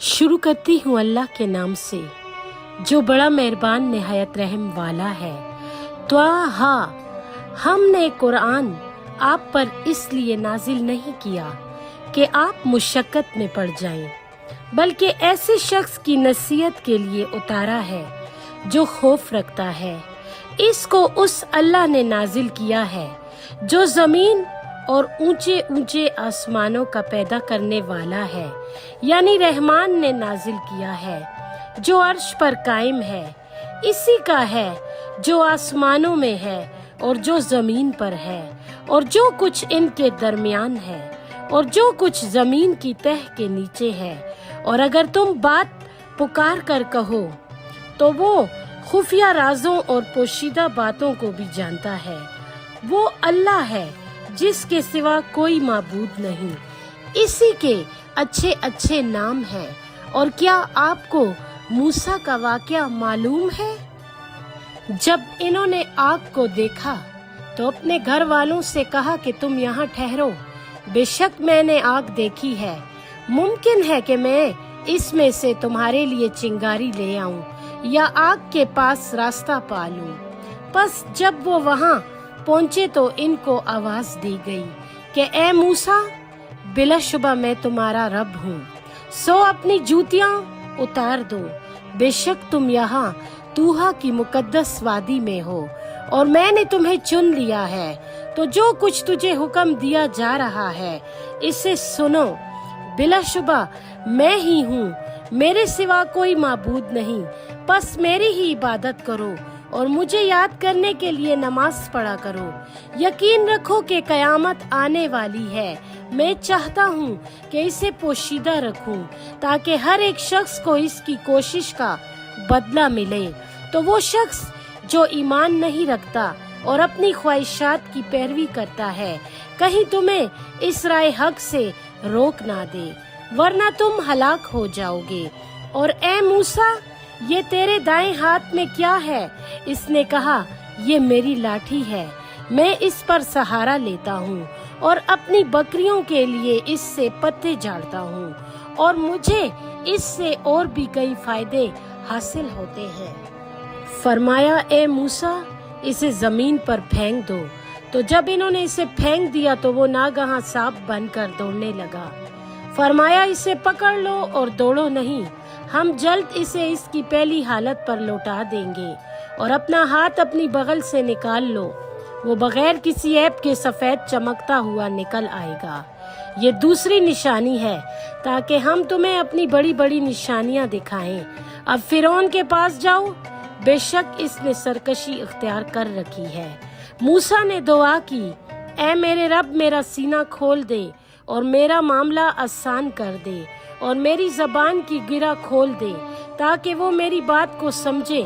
शुरू करती हूँ अल्लाह के नाम से जो बड़ा मेहरबान निहायत रहम वाला है। त्वाहा, हमने कुरान आप पर इसलिए नाजिल नहीं किया कि आप मुशक्कत में पड़ जाएं, बल्कि ऐसे शख्स की नसीहत के लिए उतारा है जो खौफ रखता है। इसको उस अल्लाह ने नाजिल किया है जो जमीन और ऊंचे ऊंचे आसमानों का पैदा करने वाला है, यानी रहमान ने नाजिल किया है जो अर्श पर कायम है। इसी का है जो आसमानों में है और जो जमीन पर है और जो कुछ इनके दरमियान है और जो कुछ जमीन की तह के नीचे है। और अगर तुम बात पुकार कर कहो तो वो खुफिया राजों और पोशीदा बातों को भी जानता है। वो अल्लाह है जिसके सिवा कोई माबूद नहीं। इसी के अच्छे अच्छे नाम हैं। और क्या आपको मूसा का वाकया मालूम है? जब इन्होंने आग को देखा तो अपने घर वालों से कहा कि तुम यहाँ ठहरो, बेशक मैंने आग देखी है, मुमकिन है कि मैं इसमें से तुम्हारे लिए चिंगारी ले आऊं या आग के पास रास्ता पा लूं। बस जब वो वहाँ पहुँचे तो इनको आवाज दी गई कि ए मूसा, बिलाशुबा मैं तुम्हारा रब हूँ, सो अपनी जूतियाँ उतार दो। बेशक तुम यहाँ तूहा की मुकद्दस वादी में हो और मैंने तुम्हें चुन लिया है। तो जो कुछ तुझे हुक्म दिया जा रहा है इसे सुनो। बिलाशुबा मैं ही हूँ, मेरे सिवा कोई माबूद नहीं, बस मेरी ही इबादत करो और मुझे याद करने के लिए नमाज पढ़ा करो। यकीन रखो कि कयामत आने वाली है। मैं चाहता हूँ कि इसे पोशीदा रखूं ताकि हर एक शख्स को इसकी कोशिश का बदला मिले। तो वो शख्स जो ईमान नहीं रखता और अपनी ख्वाहिशात की पैरवी करता है, कहीं तुम्हें इस राय हक से रोक ना दे, वरना तुम हलाक हो जाओगे। और ए मूसा, ये तेरे दाएं हाथ में क्या है? इसने कहा, ये मेरी लाठी है, मैं इस पर सहारा लेता हूँ और अपनी बकरियों के लिए इससे पत्ते झाड़ता हूँ और मुझे इससे और भी कई फायदे हासिल होते हैं। फरमाया, ए मूसा, इसे जमीन पर फेंक दो। तो जब इन्होंने इसे फेंक दिया तो वो नागहां सांप बनकर दौड़ने लगा। फरमाया, इसे पकड़ लो और दौड़ो नहीं, हम जल्द इसे इसकी पहली हालत पर लौटा देंगे। और अपना हाथ अपनी बगल से निकाल लो, वो बगैर किसी ऐब के सफेद चमकता हुआ निकल आएगा। ये दूसरी निशानी है ताकि हम तुम्हें अपनी बड़ी बड़ी निशानियां दिखाएं। अब फिरौन के पास जाओ, बेशक इसने सरकशी इख्तियार कर रखी है। मूसा ने दुआ की, ऐ मेरे रब, मेरा सीना खोल दे और मेरा मामला आसान कर दे और मेरी जबान की गिरा खोल दे ताकि वो मेरी बात को समझे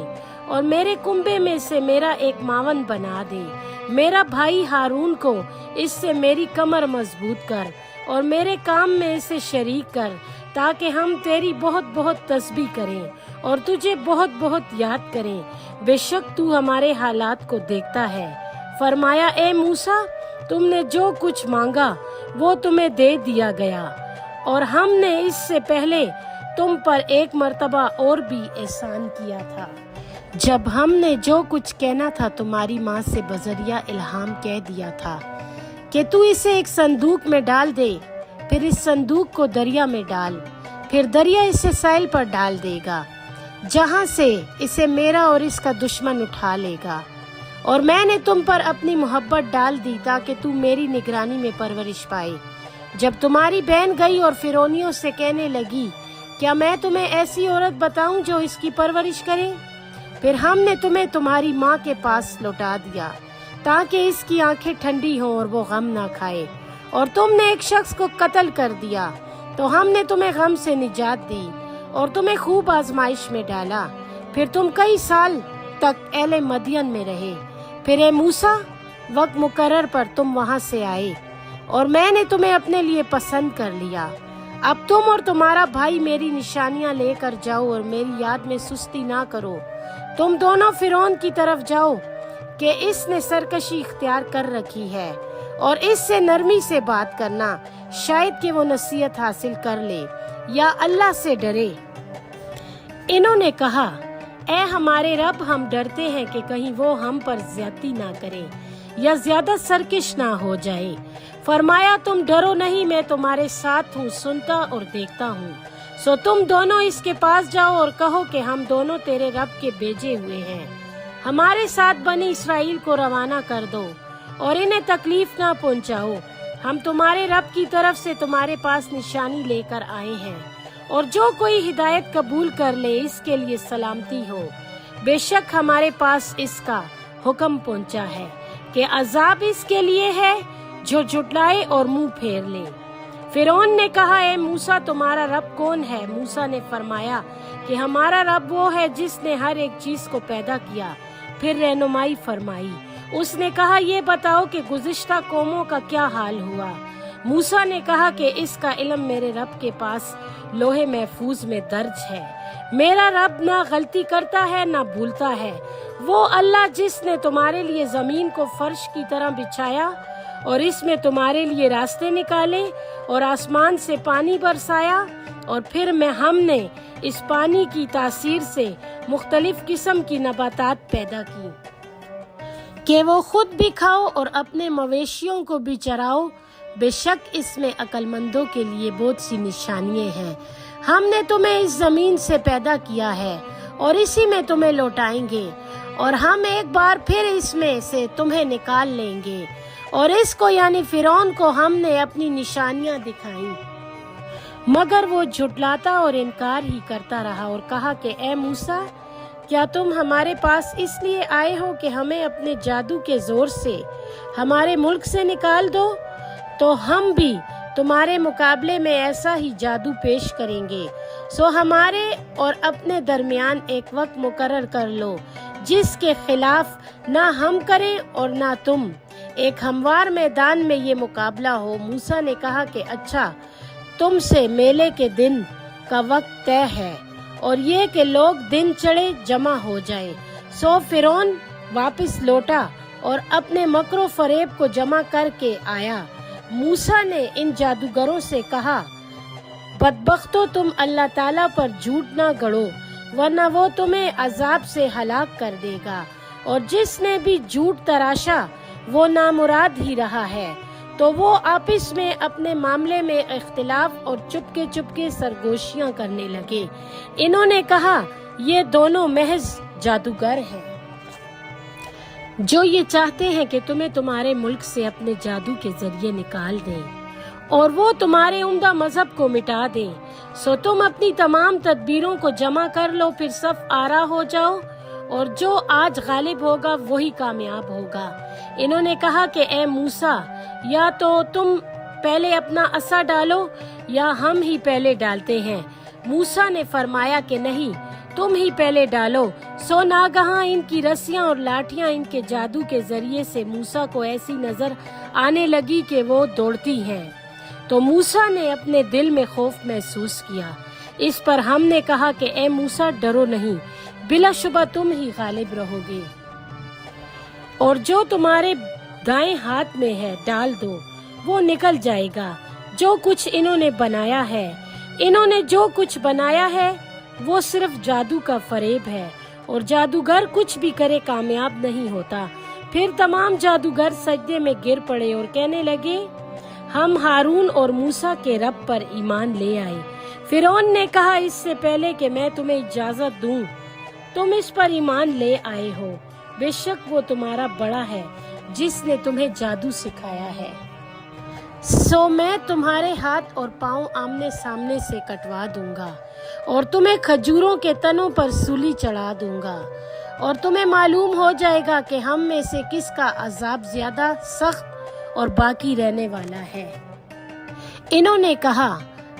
और मेरे कुंबे में से मेरा एक मावन बना दे। मेरा भाई हारून को इससे मेरी कमर मजबूत कर और मेरे काम में इसे शरीक कर ताकि हम तेरी बहुत बहुत तस्बीह करें और तुझे बहुत बहुत याद करें। बेशक तू हमारे हालात को देखता है। फरमाया, ए मूसा, तुमने जो कुछ मांगा वो तुम्हें दे दिया गया और हमने इससे पहले तुम पर एक मर्तबा और भी एहसान किया था, जब हमने जो कुछ कहना था तुम्हारी माँ से बजरिया इल्हाम कह दिया था कि तू इसे एक संदूक में डाल दे, फिर इस संदूक को दरिया में डाल, फिर दरिया इसे साहिल पर डाल देगा जहाँ से इसे मेरा और इसका दुश्मन उठा लेगा। और मैंने तुम पर अपनी मोहब्बत डाल दी ताकि तू मेरी निगरानी में परवरिश पाए। जब तुम्हारी बहन गई और फिरौनियों से कहने लगी, क्या मैं तुम्हें ऐसी औरत बताऊं जो इसकी परवरिश करे? फिर हमने तुम्हें तुम्हारी माँ के पास लौटा दिया ताकि इसकी आंखें ठंडी हों और वो गम ना खाए। और तुमने एक शख्स को कत्ल कर दिया तो हमने तुम्हें गम से निजात दी और तुम्हें खूब आजमाइश में डाला। फिर तुम कई साल तक एले मदियन में रहे। फिर ए मूसा, वक्त मुकर्रर पर तुम वहाँ से आए और मैंने तुम्हें अपने लिए पसंद कर लिया। अब तुम और तुम्हारा भाई मेरी निशानियाँ लेकर जाओ और मेरी याद में सुस्ती ना करो। तुम दोनों फिरौन की तरफ जाओ कि इसने सरकशी इख्तियार कर रखी है और इससे नरमी से बात करना शायद कि वो नसीहत हासिल कर ले या अल्लाह से डरे। इन्होंने कहा, ऐ हमारे रब, हम डरते हैं कि कहीं वो हम पर ज्यादती ना करे या ज्यादा सरकश ना हो जाए। फरमाया, तुम डरो नहीं, मैं तुम्हारे साथ हूँ, सुनता और देखता हूँ। सो तुम दोनों इसके पास जाओ और कहो कि हम दोनों तेरे रब के भेजे हुए हैं। हमारे साथ बनी इसराइल को रवाना कर दो और इन्हें तकलीफ ना पहुँचाओ। हम तुम्हारे रब की तरफ से तुम्हारे पास निशानी लेकर आए हैं, और जो कोई हिदायत कबूल कर ले इसके लिए सलामती हो। बेशक हमारे पास इसका हुक्म पहुंचा है कि अजाब इसके लिए है जो झुटलाए और मुंह फेर ले। फिरौन ने कहा, ए मूसा, तुम्हारा रब कौन है? मूसा ने फरमाया कि हमारा रब वो है जिसने हर एक चीज को पैदा किया, फिर रहनुमाई फरमाई। उसने कहा, ये बताओ कि गुज़िश्ता कौमों का क्या हाल हुआ? मूसा ने कहा कि इसका इल्म मेरे रब के पास लोहे महफूज में दर्ज है। मेरा रब ना गलती करता है ना भूलता है। वो अल्लाह जिसने तुम्हारे लिए जमीन को फर्श की तरह बिछाया और इसमें तुम्हारे लिए रास्ते निकाले और आसमान से पानी बरसाया, और फिर हमने इस पानी की तासीर से मुख्तलिफ किस्म की नबातात पैदा की कि वो खुद भी खाओ और अपने मवेशियों को भी चराओ। बेशक इसमें अक्लमंदों के लिए बहुत सी निशानियां हैं। हमने तुम्हें इस जमीन से पैदा किया है और इसी में तुम्हें लौटाएंगे, और हम एक बार फिर इसमें से तुम्हें निकाल लेंगे। और इसको यानी फिरौन को हमने अपनी निशानियां दिखाई, मगर वो झुटलाता और इनकार ही करता रहा और कहा कि ए मूसा, क्या तुम हमारे पास इसलिए आए हो कि हमें अपने जादू के जोर से हमारे मुल्क से निकाल दो? तो हम भी तुम्हारे मुकाबले में ऐसा ही जादू पेश करेंगे। सो हमारे और अपने दरमियान एक वक्त मुकर्रर कर लो जिसके खिलाफ ना हम करें और ना तुम। एक हमवार मैदान में ये मुकाबला हो। मूसा ने कहा कि अच्छा, तुमसे मेले के दिन का वक्त तय है और ये कि लोग दिन चढ़े जमा हो जाएं। सो फिरौन वापस लौटा और अपने मकरो फरेब को जमा करके आया। मूसा ने इन जादूगरों से कहा, बदबख्तो, तुम अल्लाह ताला पर झूठ ना गढ़ो, वरना वो तुम्हें अजाब से हलाक कर देगा। और जिसने भी झूठ तराशा वो नामुराद ही रहा है। तो वो आपस में अपने मामले में इख्तिलाफ और चुपके चुपके सरगोशियां करने लगे। इन्होंने कहा, ये दोनों महज जादूगर हैं जो ये चाहते हैं कि तुम्हें तुम्हारे मुल्क से अपने जादू के जरिए निकाल दें और वो तुम्हारे उम्दा मजहब को मिटा दें। सो तुम अपनी तमाम तदबीरों को जमा कर लो, फिर सफ आरा हो जाओ, और जो आज गालिब होगा वही कामयाब होगा। इन्होंने कहा कि ए मूसा, या तो तुम पहले अपना असा डालो या हम ही पहले डालते हैं। मूसा ने फरमाया कि नहीं, तुम ही पहले डालो। सो नागहां इनकी रस्सियां और लाठियां इनके जादू के जरिए से मूसा को ऐसी नजर आने लगी कि वो दौड़ती हैं। तो मूसा ने अपने दिल में खौफ महसूस किया। इस पर हमने कहा कि ए मूसा, डरो नहीं, बिलाशुबा तुम ही गालिब रहोगे, और जो तुम्हारे दाएं हाथ में है डाल दो, वो निकल जाएगा। जो कुछ इन्होंने बनाया है, इन्होंने जो कुछ बनाया है वो सिर्फ जादू का फरेब है, और जादूगर कुछ भी करे कामयाब नहीं होता। फिर तमाम जादूगर सजदे में गिर पड़े और कहने लगे, हम हारून और मूसा के रब पर ईमान ले आए। फिरौन ने कहा, इससे पहले कि मैं तुम्हें इजाजत दूं, तुम इस पर ईमान ले आए हो। बेशक वो तुम्हारा बड़ा है जिसने तुम्हें जादू सिखाया है। सो मैं तुम्हारे हाथ और पांव आमने सामने से कटवा दूंगा और तुम्हें खजूरों के तनों पर सूली चढ़ा दूंगा, और तुम्हें मालूम हो जाएगा कि हम में से किसका अजाब ज्यादा सख्त और बाकी रहने वाला है। इन्होंने कहा,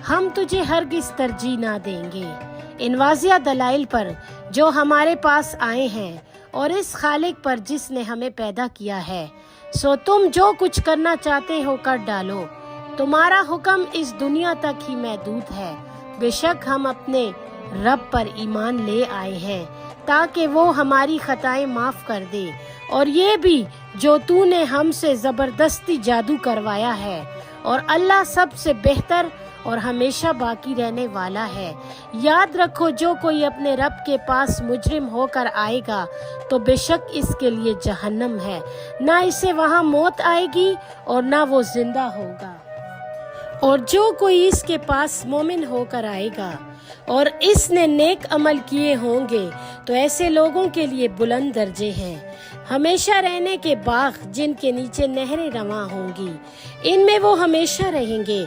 हम तुझे हरगिज तरजीह ना देंगे इन वाज़िया दलाइल पर जो हमारे पास आए हैं, और इस खालिक पर जिसने हमें पैदा किया है। सो तुम जो कुछ करना चाहते हो कर डालो, तुम्हारा हुक्म इस दुनिया तक ही महदूद है। बेशक हम अपने रब पर ईमान ले आए हैं ताकि वो हमारी खताएं माफ कर दे, और ये भी जो तूने हमसे जबरदस्ती जादू करवाया है اور اللہ سب سے بہتر اور ہمیشہ باقی رہنے والا ہے۔ یاد رکھو جو کوئی اپنے رب کے پاس مجرم ہو کر آئے گا تو بے شک اس کے لیے جہنم ہے، نہ اسے وہاں موت آئے گی اور نہ وہ زندہ ہوگا۔ اور جو کوئی اس کے پاس مومن ہو کر آئے گا اور اس نے نیک عمل کیے ہوں گے تو ایسے لوگوں کے لیے بلند درجے ہیں، ہمیشہ رہنے کے باغ جن کے نیچے نہریں رواں ہوں گی، ان میں وہ ہمیشہ رہیں گے۔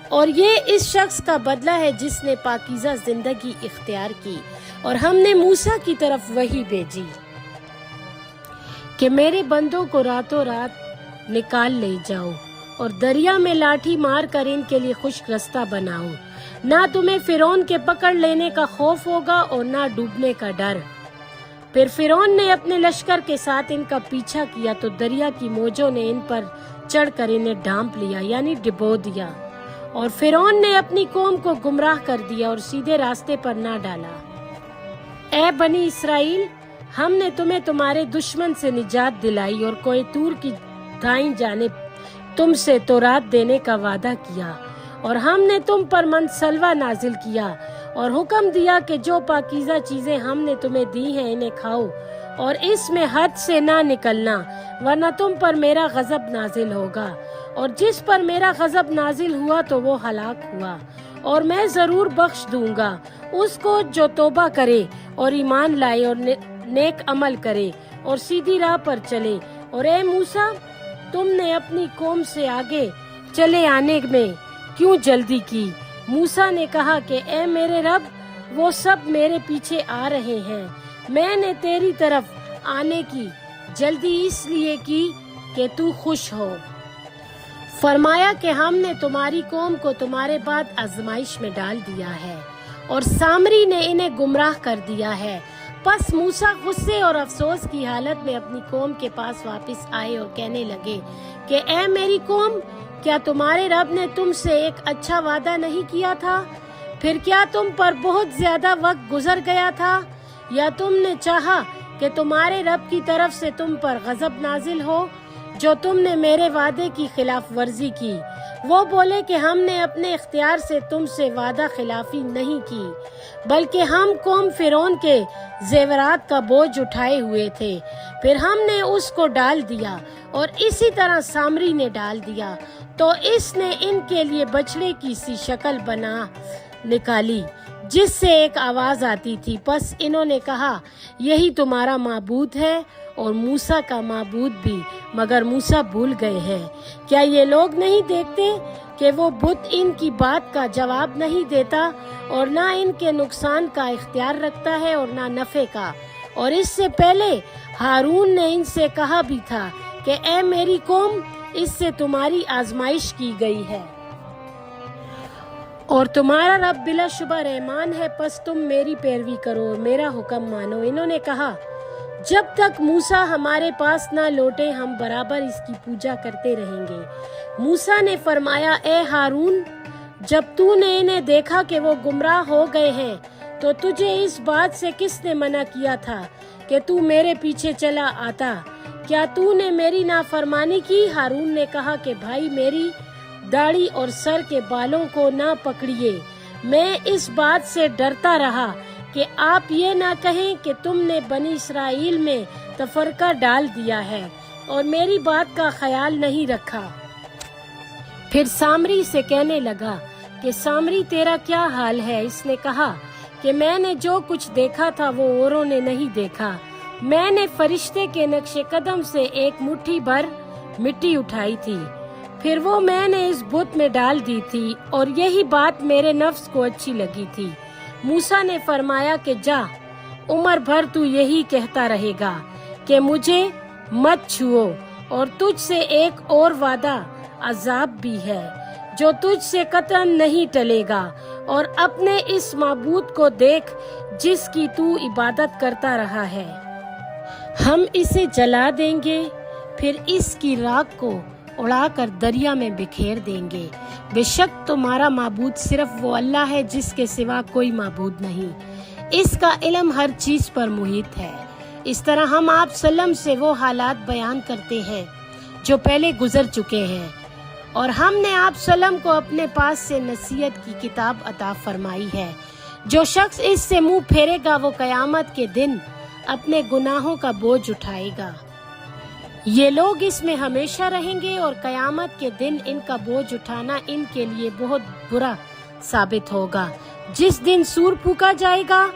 اور یہ اس شخص کا بدلہ ہے جس نے پاکیزہ زندگی اختیار کی۔ اور ہم نے موسیٰ کی طرف وحی بھیجی کہ میرے بندوں کو راتوں رات نکال لے جاؤ اور دریا میں لاٹھی مار کر ان کے لیے خشک رستہ بناؤ، نہ تمہیں فرعون کے پکڑ لینے کا خوف ہوگا اور نہ ڈوبنے کا ڈر۔ پھر فرعون نے اپنے لشکر کے ساتھ ان کا پیچھا کیا تو دریا کی موجوں نے ان پر چڑھ کر انہیں ڈھانپ لیا، یعنی ڈبو دیا، اور فرعون نے اپنی قوم کو گمراہ کر دیا اور سیدھے راستے پر نہ ڈالا۔ اے بنی اسرائیل، ہم نے تمہیں تمہارے دشمن سے نجات دلائی اور کوہ طور کی دائیں جانب تم سے تورات دینے کا وعدہ کیا، اور ہم نے تم پر منسلوہ نازل کیا اور حکم دیا کہ جو پاکیزہ چیزیں ہم نے تمہیں دی ہیں انہیں کھاؤ اور اس میں حد سے نہ نکلنا، ورنہ تم پر میرا غضب نازل ہوگا، اور جس پر میرا غضب نازل ہوا تو وہ ہلاک ہوا، اور میں ضرور بخش دوں گا اس کو جو توبہ کرے اور ایمان لائے اور نیک عمل کرے اور سیدھی راہ پر چلے۔ اور اے موسیٰ، تم نے اپنی قوم سے آگے چلے آنے میں کیوں جلدی کی؟ موسیٰ نے کہا کہ اے میرے رب، وہ سب میرے پیچھے آ رہے ہیں، میں نے تیری طرف آنے کی جلدی اس لیے کی کہ تو خوش ہو۔ فرمایا کہ ہم نے تمہاری قوم کو تمہارے بعد آزمائش میں ڈال دیا ہے اور سامری نے انہیں گمراہ کر دیا ہے۔ پس موسیٰ غصے اور افسوس کی حالت میں اپنی قوم کے پاس واپس آئے اور کہنے لگے کہ اے میری قوم، کیا تمہارے رب نے تم سے ایک اچھا وعدہ نہیں کیا تھا؟ پھر کیا تم پر بہت زیادہ وقت گزر گیا تھا، یا تم نے چاہا کہ تمہارے رب کی طرف سے تم پر غضب نازل ہو جو تم نے میرے وعدے کی خلاف ورزی کی؟ وہ بولے کہ ہم نے اپنے اختیار سے تم سے وعدہ خلافی نہیں کی، بلکہ ہم قوم فرعون کے زیورات کا بوجھ اٹھائے ہوئے تھے، پھر ہم نے اس کو ڈال دیا اور اسی طرح سامری نے ڈال دیا، تو اس نے ان کے لیے بچڑے کی سی شکل بنا نکالی جس سے ایک آواز آتی تھی۔ پس انہوں نے کہا یہی تمہارا معبود ہے اور موسیٰ کا معبود بھی، مگر موسیٰ بھول گئے ہیں۔ کیا یہ لوگ نہیں دیکھتے کہ وہ بت ان کی بات کا جواب نہیں دیتا اور نہ ان کے نقصان کا اختیار رکھتا ہے اور نہ نفع کا؟ اور اس سے پہلے ہارون نے ان سے کہا بھی تھا کہ اے میری قوم، اس سے تمہاری آزمائش کی گئی ہے اور تمہارا رب بلا شبہ رحمان ہے، پس تم میری پیروی کرو اور میرا حکم مانو۔ انہوں نے کہا جب تک موسیٰ ہمارے پاس نہ لوٹے ہم برابر اس کی پوجا کرتے رہیں گے۔ موسیٰ نے فرمایا اے ہارون، جب تو نے انہیں دیکھا کہ وہ گمراہ ہو گئے ہیں تو تجھے اس بات سے کس نے منع کیا تھا کہ تو میرے پیچھے چلا آتا؟ کیا تو نے میری نافرمانی کی؟ ہارون نے کہا کہ بھائی، میری داڑھی اور سر کے بالوں کو نہ پکڑیے، میں اس بات سے ڈرتا رہا کہ آپ یہ نہ کہیں کہ تم نے بنی اسرائیل میں تفرقہ ڈال دیا ہے اور میری بات کا خیال نہیں رکھا۔ پھر سامری سے کہنے لگا کہ سامری، تیرا کیا حال ہے؟ اس نے کہا کہ میں نے جو کچھ دیکھا تھا وہ اوروں نے نہیں دیکھا۔ میں نے فرشتے کے نقش قدم سے ایک مٹھی بھر مٹی اٹھائی تھی، پھر وہ میں نے اس بت میں ڈال دی تھی، اور یہی بات میرے نفس کو اچھی لگی تھی۔ موسیٰ نے فرمایا کہ جا، عمر بھر تو یہی کہتا رہے گا کہ مجھے مت چھوؤ، اور تجھ سے ایک اور وعدہ عذاب بھی ہے جو تجھ سے قطعاً نہیں ٹلے گا، اور اپنے اس معبود کو دیکھ جس کی تو عبادت کرتا رہا ہے۔ ہم اسے جلا دیں گے، پھر اس کی راکھ کو اڑا کر دریا میں بکھیر دیں گے۔ بے شک تمہارا معبود صرف وہ اللہ ہے جس کے سوا کوئی معبود نہیں، اس کا علم ہر چیز پر محیط ہے۔ اس طرح ہم آپ وسلم سے وہ حالات بیان کرتے ہیں جو پہلے گزر چکے ہیں، اور ہم نے آپ سلم کو اپنے پاس سے نصیحت کی کتاب عطا فرمائی ہے۔ جو شخص اس سے منہ پھیرے گا وہ قیامت کے دن اپنے گناہوں کا بوجھ اٹھائے گا۔ یہ لوگ اس میں ہمیشہ رہیں گے اور قیامت کے دن ان کا بوجھ اٹھانا ان کے لیے بہت برا ثابت ہوگا۔ جس دن سور پھونکا جائے گا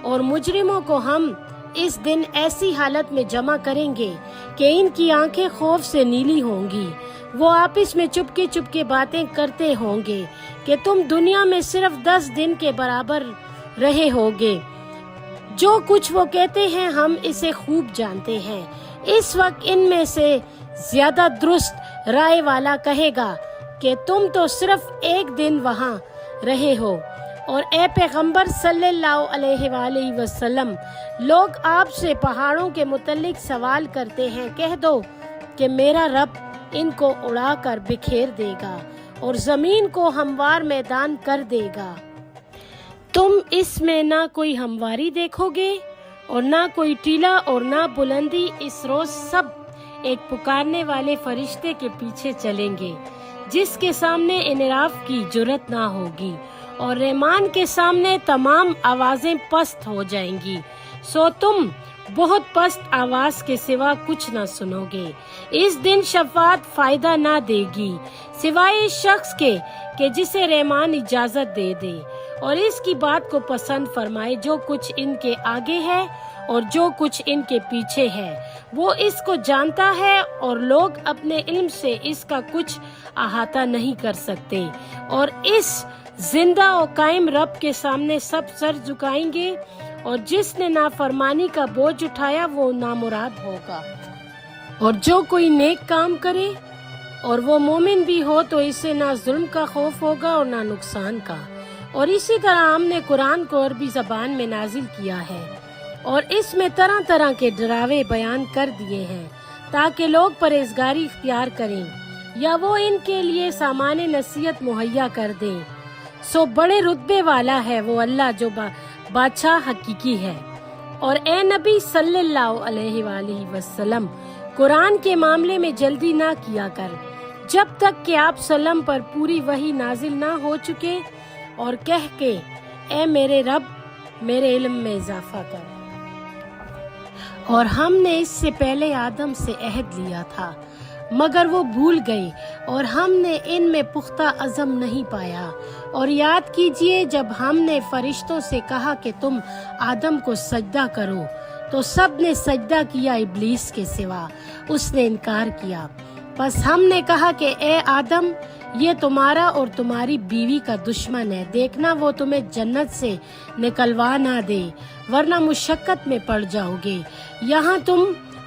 اور مجرموں کو ہم اس دن ایسی حالت میں جمع کریں گے کہ ان کی آنکھیں خوف سے نیلی ہوں گی۔ وہ آپس میں چپکے باتیں کرتے ہوں گے کہ تم دنیا میں صرف 10 دن کے برابر رہے ہوگے۔ جو کچھ وہ کہتے ہیں ہم اسے خوب جانتے ہیں۔ اس وقت ان میں سے زیادہ درست رائے والا کہے گا کہ تم تو صرف 1 دن وہاں رہے ہو، اور اے پیغمبر صلی اللہ علیہ وآلہ وسلم، لوگ آپ سے پہاڑوں کے متعلق سوال کرتے ہیں، کہہ دو کہ میرا رب ان کو اڑا کر بکھیر دے گا اور زمین کو ہموار میدان کر دے گا۔ تم اس میں نہ کوئی ہمواری دیکھو گے اور نہ کوئی ٹیلا اور نہ بلندی۔ اس روز سب ایک پکارنے والے فرشتے کے پیچھے چلیں گے جس کے سامنے انحراف کی جرت نہ ہوگی، اور رحمان کے سامنے تمام آوازیں پست ہو جائیں گی، سو تم بہت پست آواز کے سوا کچھ نہ سنو گے۔ اس دن شفاعت فائدہ نہ دے گی سوائے اس شخص کے کہ جسے رحمان اجازت دے دے اور اس کی بات کو پسند فرمائے۔ جو کچھ ان کے آگے ہے اور جو کچھ ان کے پیچھے ہے وہ اس کو جانتا ہے، اور لوگ اپنے علم سے اس کا کچھ احاطہ نہیں کر سکتے۔ اور اس زندہ و قائم رب کے سامنے سب سر جھکائیں گے، اور جس نے نافرمانی کا بوجھ اٹھایا وہ نامراد ہوگا۔ اور جو کوئی نیک کام کرے اور وہ مومن بھی ہو تو اسے نہ ظلم کا خوف ہوگا اور نہ نقصان کا۔ اور اسی طرح ہم نے قرآن کو عربی زبان میں نازل کیا ہے اور اس میں طرح طرح کے ڈراوے بیان کر دیے ہیں تاکہ لوگ پرہیزگاری اختیار کریں یا وہ ان کے لیے سامان نصیحت مہیا کر دیں۔ سو بڑے رتبے والا ہے وہ اللہ جو بادشاہ حقیقی ہے۔ اور اے نبی صلی اللہ علیہ وآلہ وسلم، قرآن کے معاملے میں جلدی نہ کیا کر جب تک کہ آپ سلم پر پوری وحی نازل نہ ہو چکے، اور کہہ کے اے میرے رب میرے علم میں اضافہ کر۔ اور ہم نے اس سے پہلے آدم سے عہد لیا تھا مگر وہ بھول گئے، اور ہم نے ان میں پختہ عزم نہیں پایا۔ اور یاد کیجئے جب ہم نے فرشتوں سے کہا کہ تم آدم کو سجدہ کرو تو سب نے سجدہ کیا ابلیس کے سوا، اس نے انکار کیا۔ بس ہم نے کہا کہ اے آدم، یہ تمہارا اور تمہاری بیوی کا دشمن ہے، دیکھنا وہ تمہیں جنت سے نکلوا نہ دے ورنہ مشقت میں پڑ جاؤ گے۔ یہاں تم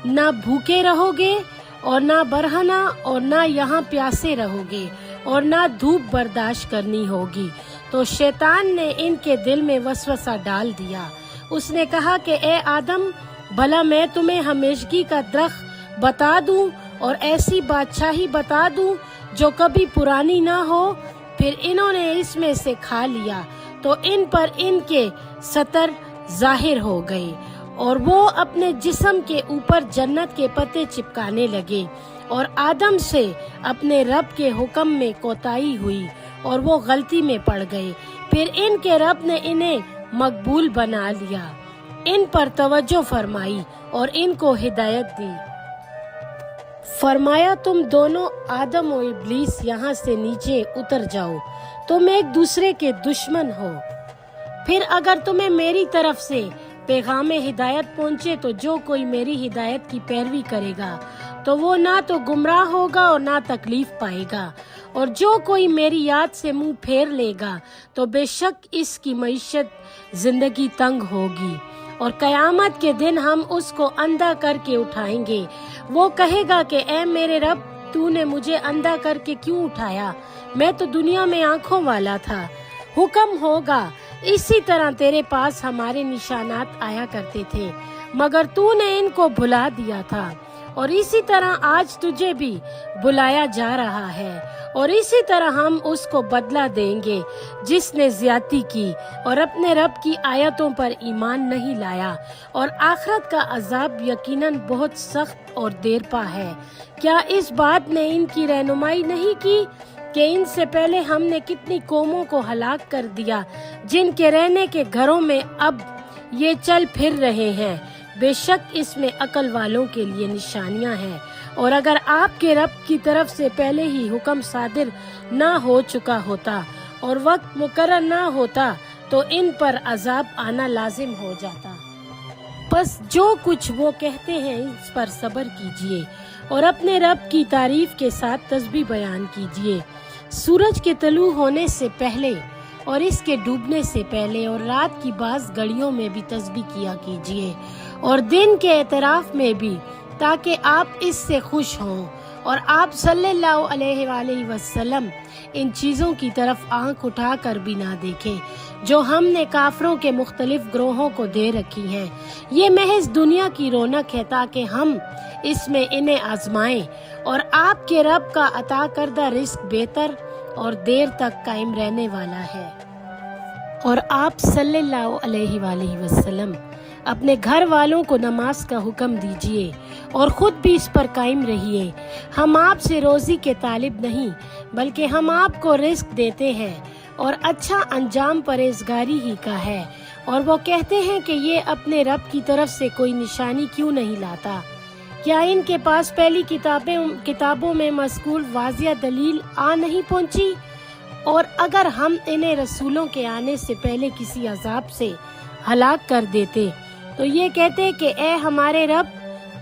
نہ بھوکے رہو گے اور نہ برہنہ، اور نہ یہاں پیاسے رہو گے اور نہ دھوپ برداشت کرنی ہوگی۔ تو شیطان نے ان کے دل میں وسوسہ ڈال دیا، اس نے کہا کہ اے آدم، بھلا میں تمہیں ہمیشگی کا درخت بتا دوں اور ایسی بادشاہی بتا دوں جو کبھی پرانی نہ ہو۔ پھر انہوں نے اس میں سے کھا لیا تو ان پر ان کے ستر ظاہر ہو گئے، اور وہ اپنے جسم کے اوپر جنت کے پتے چپکانے لگے، اور آدم سے اپنے رب کے حکم میں کوتاہی ہوئی اور وہ غلطی میں پڑ گئے۔ پھر ان کے رب نے انہیں مقبول بنا لیا، ان پر توجہ فرمائی اور ان کو ہدایت دی۔ فرمایا تم دونوں آدم و ابلیس یہاں سے نیچے اتر جاؤ، تم ایک دوسرے کے دشمن ہو۔ پھر اگر تمہیں میری طرف سے پیغام ہدایت پہنچے تو جو کوئی میری ہدایت کی پیروی کرے گا تو وہ نہ تو گمراہ ہوگا اور نہ تکلیف پائے گا، اور جو کوئی میری یاد سے منہ پھیر لے گا تو بے شک اس کی معیشت زندگی تنگ ہوگی، اور قیامت کے دن ہم اس کو اندھا کر کے اٹھائیں گے۔ وہ کہے گا کہ اے میرے رب، تو نے مجھے اندھا کر کے کیوں اٹھایا؟ میں تو دنیا میں آنکھوں والا تھا۔ حکم ہوگا اسی طرح تیرے پاس ہمارے نشانات آیا کرتے تھے مگر تو نے ان کو بھلا دیا تھا، اور اسی طرح آج تجھے بھی بلایا جا رہا ہے، और इसी तरह हम उसको बदला देंगे जिसने ज्यादती की और अपने रब की आयतों पर ईमान नहीं लाया, और आखिरत का अजाब यकीनन बहुत सख्त और देरपा है। क्या इस बात ने इनकी रहनुमाई नहीं की कि इनसे पहले हमने कितनी कौमों को हलाक कर दिया जिनके रहने के घरों में अब ये चल फिर रहे हैं। बेशक इसमें अकल वालों के लिए निशानियां हैं, और अगर आपके रब की तरफ से पहले ही हुक्म सादिर ना हो चुका होता और वक्त मुकर्रर ना होता तो इन पर अजाब आना लाजिम हो जाता। बस जो कुछ वो कहते हैं इस पर सब्र कीजिए और अपने रब की तारीफ के साथ तस्बीह बयान कीजिए। सूरज के तलू होने से पहले और इसके डूबने से पहले और रात की बाज़ घड़ियों में भी तस्बीह किया कीजिए और दिन के एतराफ में भी, ताकि आप इससे खुश हों। और आप सल्लल्लाहु अलैहि वसल्लम इन चीज़ों की तरफ आंख उठाकर भी ना देखें जो हमने काफरों के मुख्तलिफ ग्रोहों को दे रखी हैं। ये महज दुनिया की रौनक है ताकि हम इसमें इन्हें आजमाएं, और आपके रब का अता करदा रिस्क बेहतर और देर तक कायम रहने वाला है। और आप सल्लल्लाहु अलैहि वसल्लम अपने घर वालों को नमाज का हुक्म दीजिए और खुद भी इस पर कायम रहिए। हम आपसे रोजी के तालिब नहीं बल्कि हम आपको रिस्क देते हैं, और अच्छा अंजाम परहेजगारी ही का है। और वो कहते हैं कि ये अपने रब की तरफ से कोई निशानी क्यों नहीं लाता। क्या इनके पास पहली किताबों में मज़कूर वाज़िया दलील आ नहीं पहुंची? और अगर हम इन्हें रसूलों के आने से पहले किसी अजाब से हलाक कर देते तो ये कहते कि ए हमारे रब,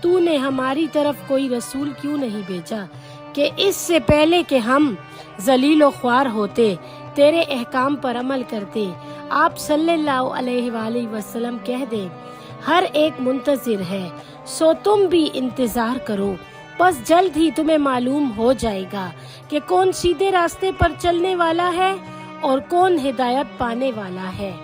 तूने हमारी तरफ कोई रसूल क्यों नहीं भेजा कि इससे पहले कि हम जलील व ख्वार होते तेरे अहकाम पर अमल करते। आप सल्लल्लाहु अलैहि वसल्लम कह दे, हर एक मुंतजिर है, सो तुम भी इंतजार करो। बस जल्द ही तुम्हें मालूम हो जाएगा कि कौन सीधे रास्ते पर चलने वाला है और कौन हिदायत पाने वाला है।